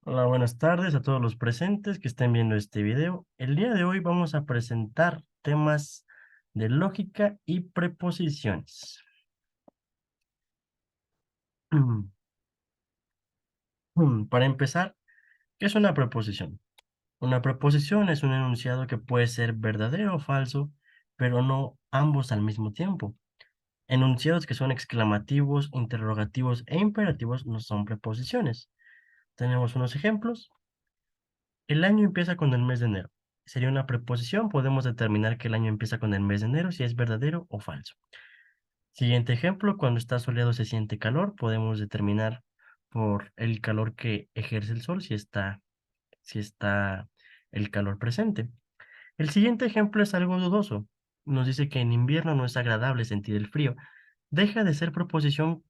Hola, buenas tardes a todos los presentes que estén viendo este video. El día de hoy vamos a presentar temas de lógica y preposiciones. Para empezar, ¿qué es una preposición? Una preposición es un enunciado que puede ser verdadero o falso, pero no ambos al mismo tiempo. Enunciados que son exclamativos, interrogativos e imperativos no son preposiciones. Tenemos unos ejemplos. El año empieza con el mes de enero. Sería una preposición. Podemos determinar que el año empieza con el mes de enero si es verdadero o falso. Siguiente ejemplo, cuando está soleado se siente calor. Podemos determinar por el calor que ejerce el sol si está el calor presente. El siguiente ejemplo es algo dudoso. Nos dice que en invierno no es agradable sentir el frío. Deja de ser proposición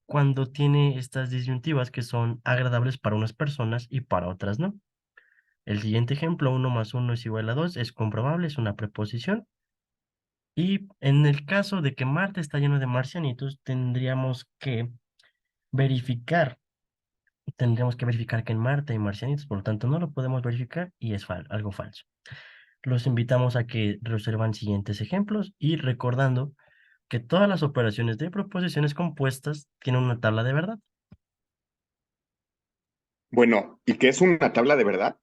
cuando tiene estas disyuntivas que son agradables para unas personas y para otras no. El siguiente ejemplo, uno más uno es igual a 2, es comprobable, es una preposición. Y en el caso de que Marte está lleno de marcianitos, verificar, tendríamos que verificar que en Marte hay marcianitos, por lo tanto no lo podemos verificar y es algo falso. Los invitamos a que reservan siguientes ejemplos y recordando que todas las operaciones de proposiciones compuestas tienen una tabla de verdad. Bueno, ¿y qué es una tabla de verdad?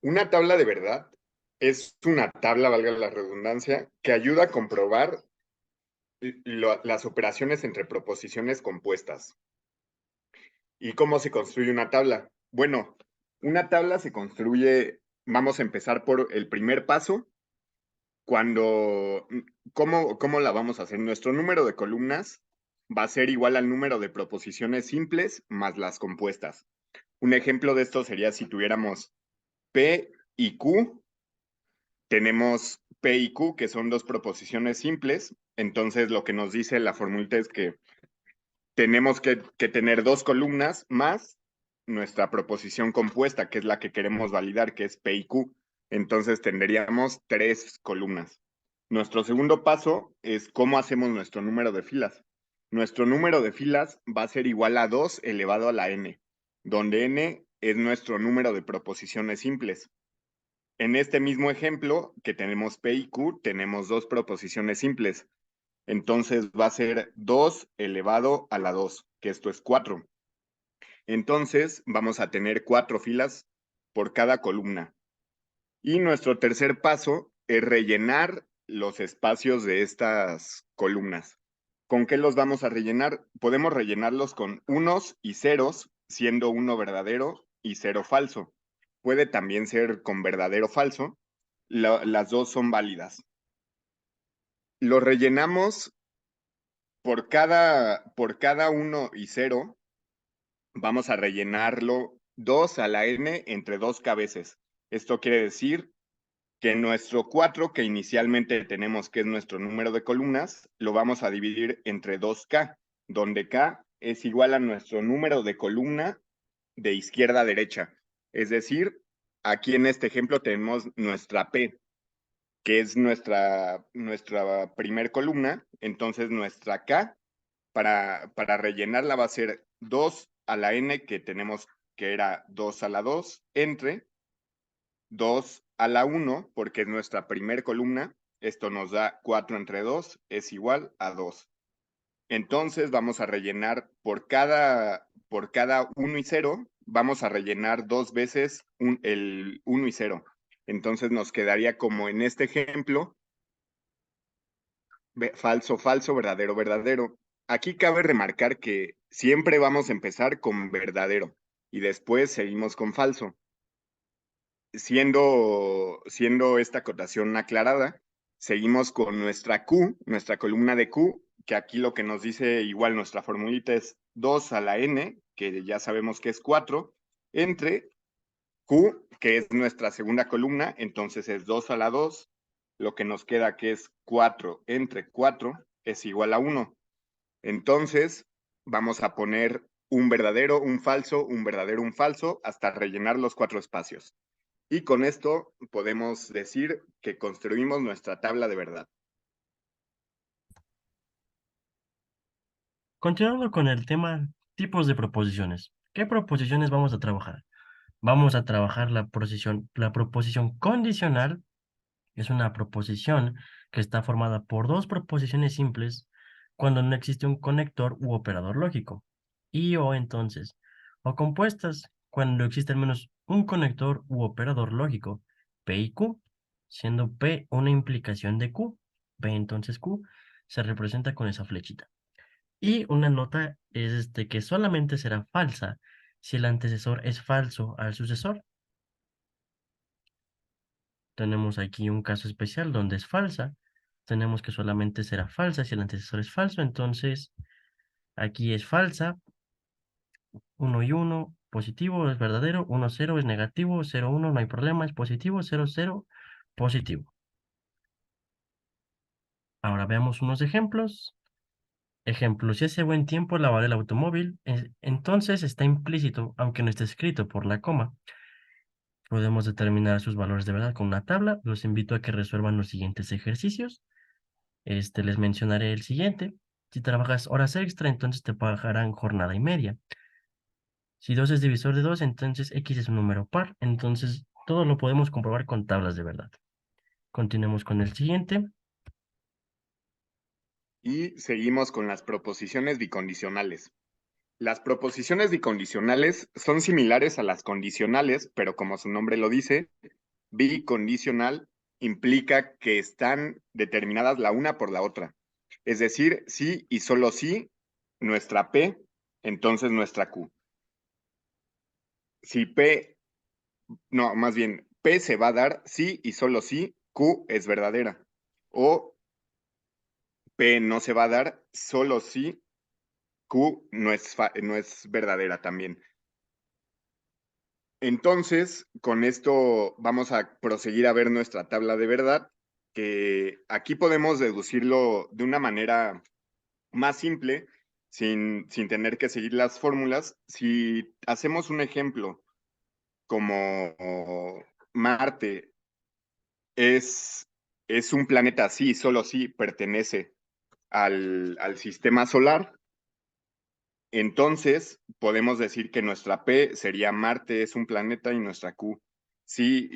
Una tabla de verdad es una tabla, valga la redundancia, que ayuda a comprobar las operaciones entre proposiciones compuestas. ¿Y cómo se construye una tabla? Bueno, una tabla se construye, vamos a empezar por el primer paso, cuando, ¿cómo la vamos a hacer? Nuestro número de columnas va a ser igual al número de proposiciones simples más las compuestas. Un ejemplo de esto sería si tuviéramos P y Q, tenemos P y Q, que son dos proposiciones simples. Entonces, lo que nos dice la formulita es que tenemos que tener dos columnas más nuestra proposición compuesta, que es la que queremos validar, que es P y Q. Entonces, tendríamos tres columnas. Nuestro segundo paso es cómo hacemos nuestro número de filas. Nuestro número de filas va a ser igual a 2 elevado a la n, donde n es nuestro número de proposiciones simples. En este mismo ejemplo, que tenemos P y Q, tenemos dos proposiciones simples. Entonces va a ser 2 elevado a la 2, que esto es 4. Entonces vamos a tener 4 filas por cada columna. Y nuestro tercer paso es rellenar los espacios de estas columnas. ¿Con qué los vamos a rellenar? Podemos rellenarlos con unos y ceros, siendo uno verdadero y cero falso. Puede también ser con verdadero falso. Las dos son válidas. Lo rellenamos por cada uno y cero. Vamos a rellenarlo 2 a la n entre dos cabezas. Esto quiere decir que nuestro 4, que inicialmente tenemos que es nuestro número de columnas, lo vamos a dividir entre 2k, donde k es igual a nuestro número de columna de izquierda a derecha. Es decir, aquí en este ejemplo tenemos nuestra P, que es nuestra primer columna. Entonces nuestra K, para rellenarla, va a ser 2 a la n, que tenemos que era 2 a la 2, entre 2 a la 1, porque es nuestra primer columna. Esto nos da 4 entre 2, es igual a 2. Entonces vamos a rellenar por cada 1 y 0, vamos a rellenar dos veces el 1 y 0. Entonces nos quedaría como en este ejemplo, falso, falso, verdadero, verdadero. Aquí cabe remarcar que siempre vamos a empezar con verdadero y después seguimos con falso. Siendo esta acotación aclarada, seguimos con nuestra Q, nuestra columna de Q, que aquí lo que nos dice igual nuestra formulita es 2 a la n, que ya sabemos que es 4, entre Q, que es nuestra segunda columna, entonces es 2 a la 2, lo que nos queda que es 4 entre 4 es igual a 1. Entonces vamos a poner un verdadero, un falso, un verdadero, un falso, hasta rellenar los 4 espacios. Y con esto podemos decir que construimos nuestra tabla de verdad. Continuando con el tema tipos de proposiciones. ¿Qué proposiciones vamos a trabajar? Vamos a trabajar la proposición condicional. Es una proposición que está formada por dos proposiciones simples cuando no existe un conector u operador lógico. Y o entonces, o compuestas cuando existe al menos un conector u operador lógico, P y Q, siendo P una implicación de Q. P entonces Q se representa con esa flechita. Y una nota es que solamente será falsa si el antecesor es falso al sucesor. Tenemos aquí un caso especial donde es falsa. Tenemos que solamente será falsa si el antecesor es falso. Entonces, aquí es falsa. 1 y 1, positivo, es verdadero. 1, 0 es negativo. 0, 1, no hay problema, es positivo. 0, 0, positivo. Ahora veamos unos ejemplos. Ejemplo, si hace buen tiempo lavaré el automóvil, entonces está implícito, aunque no esté escrito por la coma. Podemos determinar sus valores de verdad con una tabla. Los invito a que resuelvan los siguientes ejercicios. Les mencionaré el siguiente. Si trabajas horas extra, entonces te pagarán jornada y media. Si 2 es divisor de 2, entonces X es un número par. Entonces, todo lo podemos comprobar con tablas de verdad. Continuemos con el siguiente. Y seguimos con las proposiciones bicondicionales. Las proposiciones bicondicionales son similares a las condicionales, pero como su nombre lo dice, bicondicional implica que están determinadas la una por la otra. Es decir, sí y solo sí, nuestra P, entonces nuestra Q. Si P, no, más bien, P se va a dar sí y solo sí, Q es verdadera. O P no se va a dar solo si Q no es verdadera también. Entonces, con esto vamos a proseguir a ver nuestra tabla de verdad, que aquí podemos deducirlo de una manera más simple, sin tener que seguir las fórmulas. Si hacemos un ejemplo como Marte es, es un planeta, sí, solo sí pertenece al sistema solar, entonces podemos decir que nuestra P sería Marte es un planeta y nuestra Q sí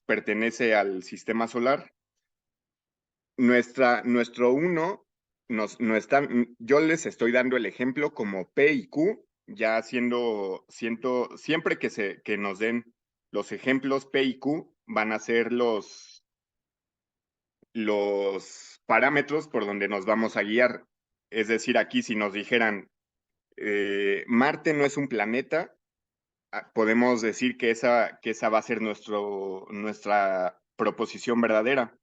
pertenece al sistema solar. Nuestro 1 no están, yo les estoy dando el ejemplo como P y Q, ya siempre que nos den los ejemplos P y Q van a ser los parámetros por donde nos vamos a guiar. Es decir, aquí si nos dijeran Marte no es un planeta, podemos decir que esa va a ser nuestra proposición verdadera.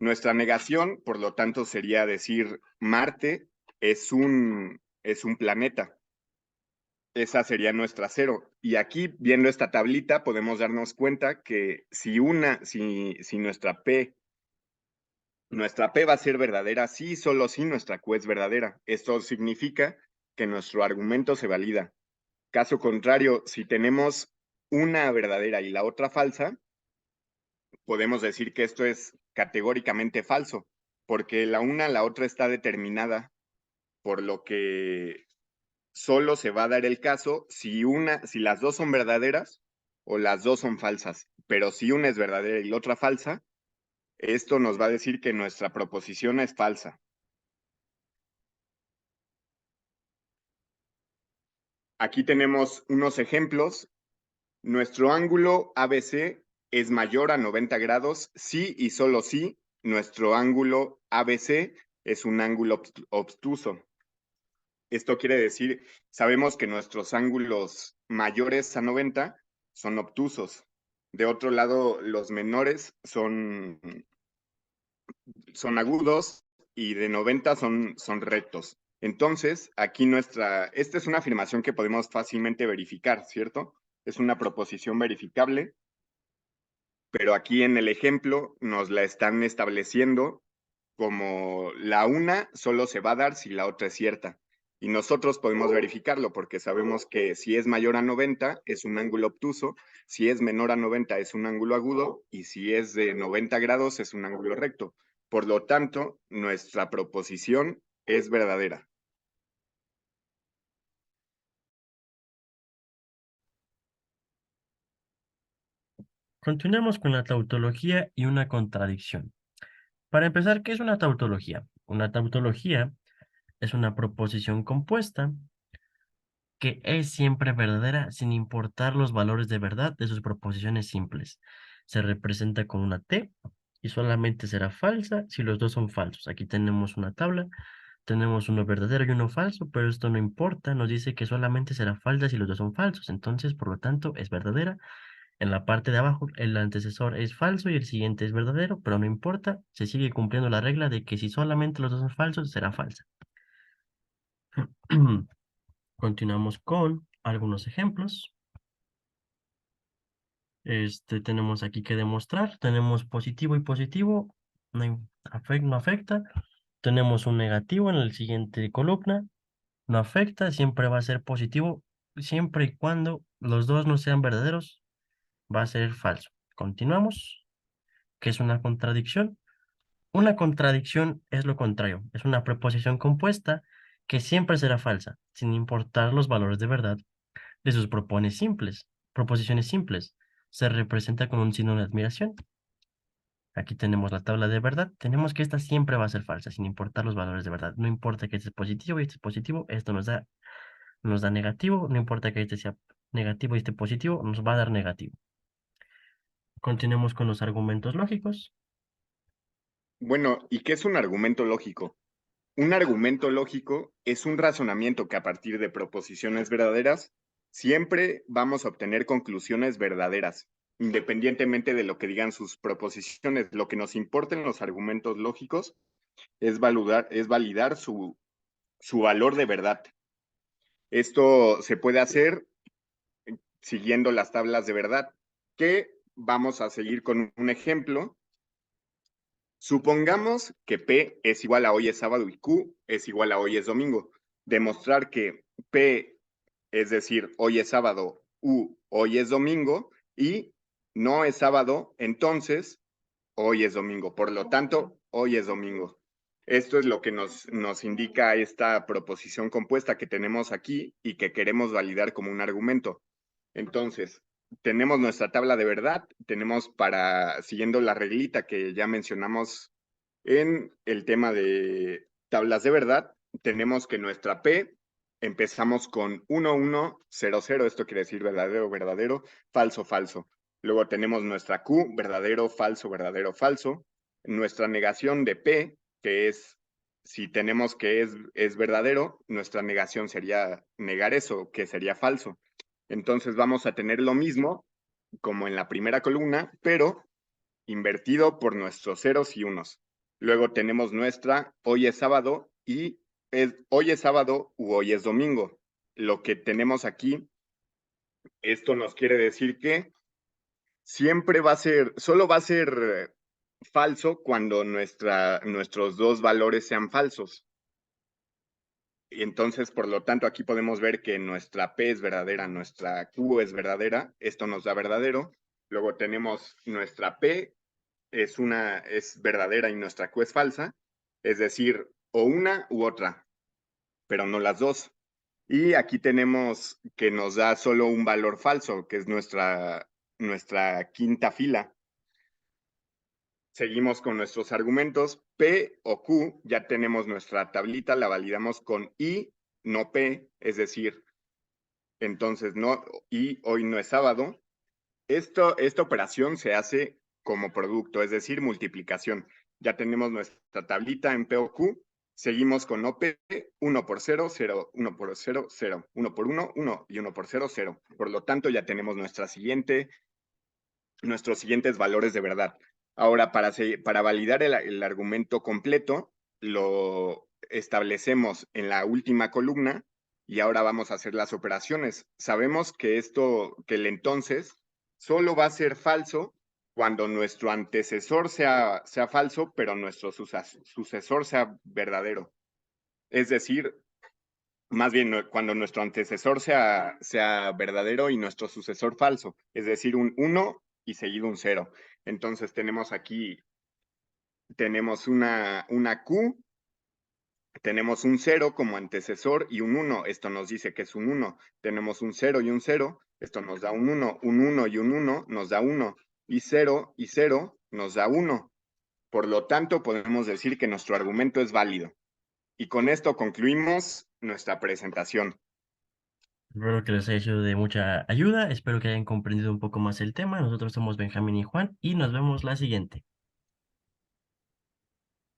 Nuestra negación, por lo tanto, sería decir Marte es un planeta. Esa sería nuestra cero. Y aquí, viendo esta tablita, podemos darnos cuenta que si nuestra P va a ser verdadera, sí, solo si nuestra Q es verdadera. Esto significa que nuestro argumento se valida. Caso contrario, si tenemos una verdadera y la otra falsa, podemos decir que esto es categóricamente falso, porque la otra está determinada, por lo que solo se va a dar el caso si las dos son verdaderas o las dos son falsas. Pero si una es verdadera y la otra falsa, esto nos va a decir que nuestra proposición es falsa. Aquí tenemos unos ejemplos. Nuestro ángulo ABC es mayor a 90 grados si y solo si nuestro ángulo ABC es un ángulo obtuso. Esto quiere decir, sabemos que nuestros ángulos mayores a 90 son obtusos. De otro lado, los menores son agudos y de 90 son rectos. Entonces, aquí esta es una afirmación que podemos fácilmente verificar, ¿cierto? Es una proposición verificable, pero aquí en el ejemplo nos la están estableciendo como la una solo se va a dar si la otra es cierta. Y nosotros podemos verificarlo porque sabemos que si es mayor a 90 es un ángulo obtuso, si es menor a 90 es un ángulo agudo y si es de 90 grados es un ángulo recto. Por lo tanto, nuestra proposición es verdadera. Continuemos con la tautología y una contradicción. Para empezar, ¿qué es una tautología? Una tautología es una proposición compuesta que es siempre verdadera sin importar los valores de verdad de sus proposiciones simples. Se representa con una T y solamente será falsa si los dos son falsos. Aquí tenemos una tabla, tenemos uno verdadero y uno falso, pero esto no importa, nos dice que solamente será falsa si los dos son falsos. Entonces, por lo tanto, es verdadera. En la parte de abajo, el antecesor es falso y el siguiente es verdadero, pero no importa, se sigue cumpliendo la regla de que si solamente los dos son falsos, será falsa. Continuamos con algunos ejemplos. Tenemos aquí que demostrar. Tenemos positivo y positivo. No afecta. Tenemos un negativo en la siguiente columna. No afecta. Siempre va a ser positivo. Siempre y cuando los dos no sean verdaderos, va a ser falso. Continuamos. ¿Qué es una contradicción? Una contradicción es lo contrario. Es una preposición compuesta que siempre será falsa, sin importar los valores de verdad de sus proposiciones simples. Se representa con un signo de admiración. Aquí tenemos la tabla de verdad. Tenemos que esta siempre va a ser falsa, sin importar los valores de verdad. No importa que este es positivo y este es positivo, esto nos da negativo. No importa que este sea negativo y este positivo, nos va a dar negativo. Continuemos con los argumentos lógicos. Bueno, ¿y qué es un argumento lógico? Un argumento lógico es un razonamiento que a partir de proposiciones verdaderas siempre vamos a obtener conclusiones verdaderas, independientemente de lo que digan sus proposiciones. Lo que nos importa en los argumentos lógicos es validar su valor de verdad. Esto se puede hacer siguiendo las tablas de verdad, que vamos a seguir con un ejemplo. Supongamos que P es igual a hoy es sábado y Q es igual a hoy es domingo. Demostrar que P, es decir, hoy es sábado, U hoy es domingo y no es sábado, entonces hoy es domingo. Por lo tanto, hoy es domingo. Esto es lo que nos indica esta proposición compuesta que tenemos aquí y que queremos validar como un argumento. Entonces, tenemos nuestra tabla de verdad, tenemos siguiendo la reglita que ya mencionamos en el tema de tablas de verdad, tenemos que nuestra P empezamos con 1, 1, 0, 0, esto quiere decir verdadero, verdadero, falso, falso. Luego tenemos nuestra Q, verdadero, falso, verdadero, falso. Nuestra negación de P, que es, si tenemos que es verdadero, nuestra negación sería negar eso, que sería falso. Entonces vamos a tener lo mismo como en la primera columna, pero invertido por nuestros ceros y unos. Luego tenemos nuestra hoy es sábado y hoy es sábado u hoy es domingo. Lo que tenemos aquí, esto nos quiere decir que siempre solo va a ser falso cuando nuestros dos valores sean falsos. Y entonces, por lo tanto, aquí podemos ver que nuestra P es verdadera, nuestra Q es verdadera, esto nos da verdadero. Luego tenemos nuestra P es verdadera y nuestra Q es falsa, es decir, o una u otra, pero no las dos. Y aquí tenemos que nos da solo un valor falso, que es nuestra quinta fila. Seguimos con nuestros argumentos. P o Q, ya tenemos nuestra tablita, la validamos con I, no P, es decir, entonces no, I hoy no es sábado. Esta operación se hace como producto, es decir, multiplicación. Ya tenemos nuestra tablita en P o Q, seguimos con OP, 1 por 0, 0, 1 por 0, 0, 1 por 1, 1 y 1 por 0, 0. Por lo tanto, ya tenemos nuestros siguientes valores de verdad. Ahora, para validar el argumento completo, lo establecemos en la última columna y ahora vamos a hacer las operaciones. Sabemos que el entonces solo va a ser falso cuando nuestro antecesor sea falso, pero nuestro sucesor sea verdadero. Es decir, más bien cuando nuestro antecesor sea verdadero y nuestro sucesor falso, es decir, un 1 y seguido un 0. Entonces tenemos una Q, tenemos un 0 como antecesor y un 1, esto nos dice que es un 1. Tenemos un 0 y un 0, esto nos da un 1 y un 1 nos da 1. y 0 nos da 1. Por lo tanto, podemos decir que nuestro argumento es válido. Y con esto concluimos nuestra presentación. Espero que les haya sido de mucha ayuda, espero que hayan comprendido un poco más el tema. Nosotros somos Benjamín y Juan y nos vemos la siguiente.